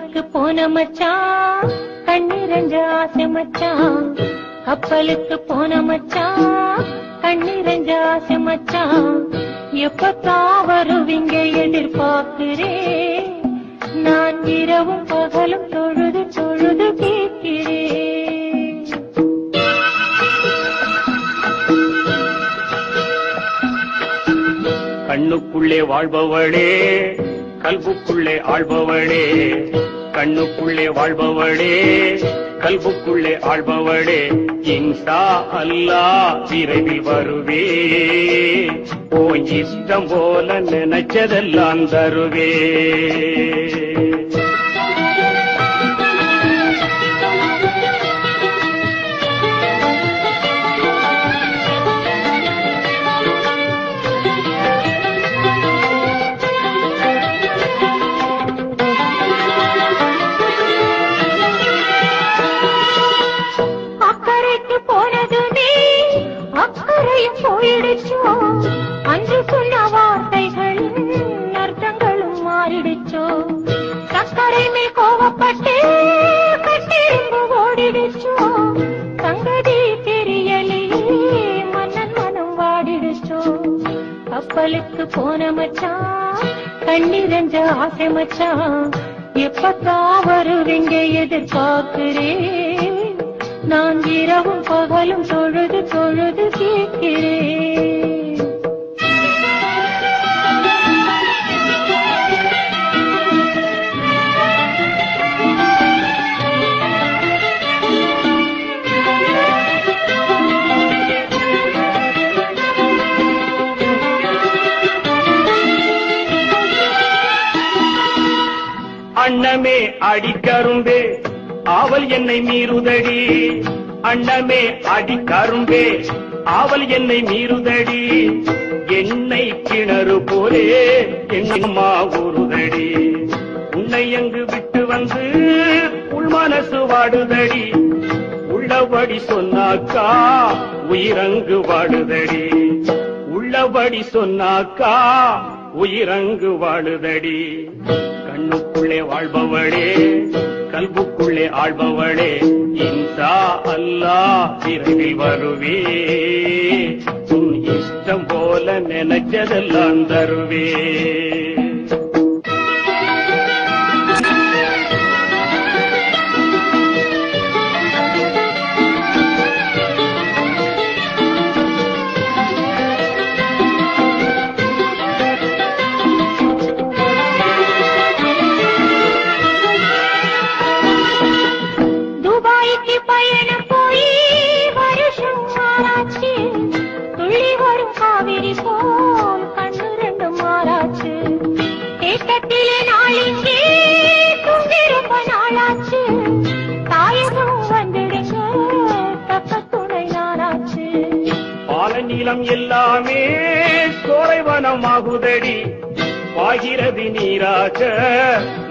கப்பலுக்கு போன மச்சான் கண்ணிரஞ்ச ஆசை மச்சான் கப்பலுக்கு போன மச்சான் கண்ணிரஞ்ச ஆசை மச்சான் எப்பத்தான் வருவீங்க எதிர்பார்க்கிறேன் நான் இரவும் பகலும் தொழுது தொழுது கேட்கிறேன் கண்ணுக்குள்ளே வாழ்பவளே கல்புக்குள்ளே ஆள்பவளே கண்ணுக்குள்ளே வாழ்பவளே கல்புக்குள்ளே ஆள்பவளே இன்ஷா அல்லாஹ் விரைவில் வருவே ஓ இஷ்டம் போல நினைச்சதெல்லாம் தருவே போயிடுச்சோ அன்று சொன்ன வார்த்தைகளின் அர்த்தங்களும் மாறிடுச்சோ சக்கரை மேல் கோவப்பட்டு கட்டிரும்பு ஓடிடுச்சோ சங்கதி தெரியலையே மன்னன் மனம் வாடிடுச்சோ கப்பலுக்கு போன மச்சான் கண்ணிரஞ்ச ஆசை மச்சான் எப்பத்தான் வருவீங்க எதிர்பார்க்கிறேன் நான் இரவும் பகலும் தொழுது தொழுது கேட்கிறேன் அண்ணமே அடிக்கரும்பே ஆவல் என்னை மீறுதடி அண்ணமே அடிக்கரும்பே ஆவல் என்னை மீறுதடி என்னை கிணறு போலே என்னம்மா ஊறுதடி உன்னை எங்கு விட்டு வந்து உள் மனசு வாடுதடி உள்ளபடி சொன்னாக்கா உயிரங்கு வாடுதடி உள்ளபடி சொன்னாக்கா உயிரங்கு வாடுதடி கண்ணுக்குள்ளே வாழ்பவளே கல்புக்குள்ளே ஆள்பவளே இன்ஷா அல்லாஹ் விரைவில் வருவே உன் இஷ்டம் போல நினைச்சதெல்லாம் தருவே பயணம் போய் வருஷம் மாறாச்சு துள்ளி வரும் காவிரி போல் கண்ணு ரெண்டு மாறாச்சு தேட்டத்திலே நாளிங்கே தூங்கி ரொம்ப நாளாச்சு தாயகம் வந்துடுங்க தக்க துணை நாளாச்சு பால நீளம் எல்லாமே சோலைவனமாகுதடி பாகிறது நீராக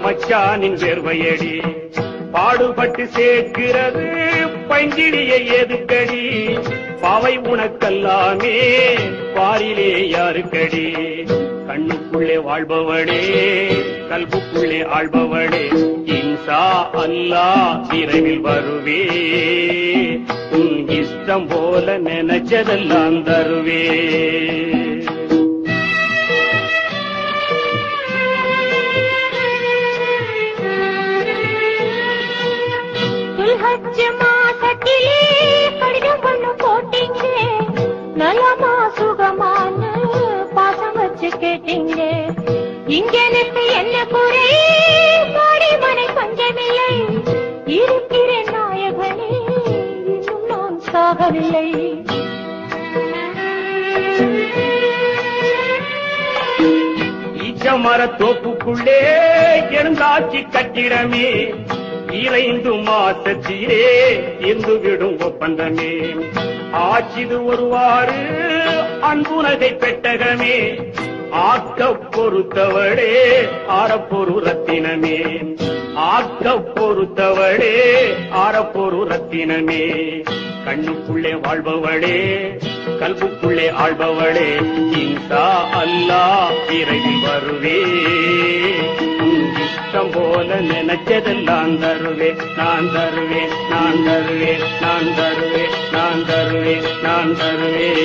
மச்சானின் வேர்வையடி பாடுபட்டு சேர்க்கிறது பைங்கிடியை எதுக்கடி பாவை உனக்கல்லாமே பாரிலே யாருக்கடி கண்ணுக்குள்ளே வாழ்பவளே கல்புக்குள்ளே ஆள்பவளே இன்ஷா அல்லாஹ் விரைவில் வருவே உன் இஷ்டம் போல நினைச்சதெல்லாம் தருவே மாசத்திலே கடிதம் பண்ணு போட்டீங்க நலமா சுகமான பாசம் வச்சு கேட்டீங்க இங்க எனக்கு என்ன குறை மாடி மனை பஞ்சமில்லை இருக்கிறேன் நாயகனே இன்னும் நான் சாகவில்லை ஈச்சமர தோப்புக்குள்ளே எழுந்தாட்சி கட்டிடமே 2 மாசத்திலே இருந்துவிடும் ஒப்பந்தமே ஆச்சிது ஒருவாறு அன்புனகை பெட்டகமே ஆக்க பொறுத்தவளே ஆரப்பொரு ரத்தினமே ஆக்க பொறுத்தவளே ஆரப்பொரு ரத்தினமே கண்ணுக்குள்ளே வாழ்பவளே கல்புக்குள்ளே ஆள்பவளே இன்ஷா அல்லாஹ் விரைவில் வருவே இஷ்டம் போல நினைச்சதெல்லாம் தருவேன் நான் தருவேன் நான் தருவேன் நான் தருவேன் நான் தருவேன் நான் தருவேன்